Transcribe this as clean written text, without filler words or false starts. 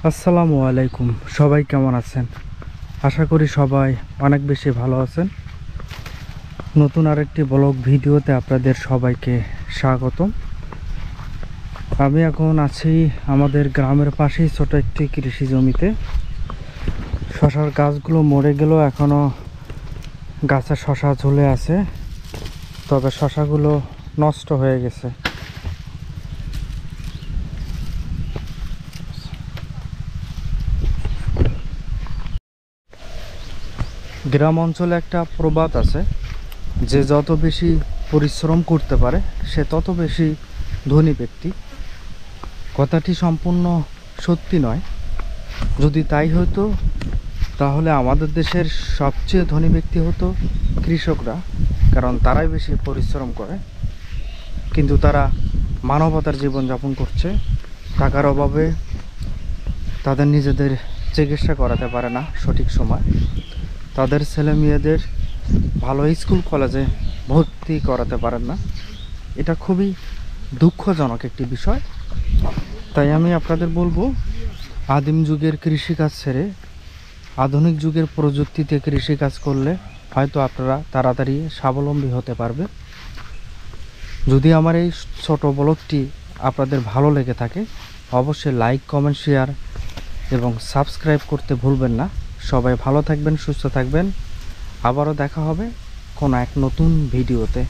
আসসালামু আলাইকুম। সবাই কেমন আছেন? আশা করি সবাই অনেক বেশি ভালো আছেন। নতুন আরেকটি ব্লগ ভিডিওতে আপনাদের সবাইকে স্বাগতম। আমি এখন আছি আমাদের গ্রামের পাশেই ছোট একটি কৃষি জমিতে। শশার গাছগুলো মরে গেলেও এখনও গাছে শশা ঝুলে আছে, তবে শশাগুলো নষ্ট হয়ে গেছে। গ্রাম অঞ্চলে একটা প্রবাদ আছে যে যত বেশি পরিশ্রম করতে পারে সে তত বেশি ধনী ব্যক্তি। কথাটি সম্পূর্ণ সত্যি নয়। যদি তাই হতো তাহলে আমাদের দেশের সবচেয়ে ধনী ব্যক্তি হতো কৃষকরা, কারণ তারাই বেশি পরিশ্রম করে। কিন্তু তারা মানবতার জীবনযাপন করছে। টাকার অভাবে তাদের নিজেদের চিকিৎসা করাতে পারে না সঠিক সময়, তাদের ছেলে মেয়েদের ভালো স্কুল কলেজে ভর্তি করাতে পারেন না। এটা খুবই দুঃখজনক একটি বিষয়। তাই আমি আপনাদের বলবো, আদিম যুগের কৃষিকাজ ছেড়ে আধুনিক যুগের প্রযুক্তিতে কৃষিকাজ করলে হয়তো আপনারা তাড়াতাড়ি স্বাবলম্বী হতে পারবে। যদি আমার এই ছোট ব্লগটি আপনাদের ভালো লেগে থাকে, অবশ্যই লাইক, কমেন্ট, শেয়ার এবং সাবস্ক্রাইব করতে ভুলবেন না। সবাই ভালো থাকবেন, সুস্থ থাকবেন। আবারও দেখা হবে কোনো এক নতুন ভিডিওতে।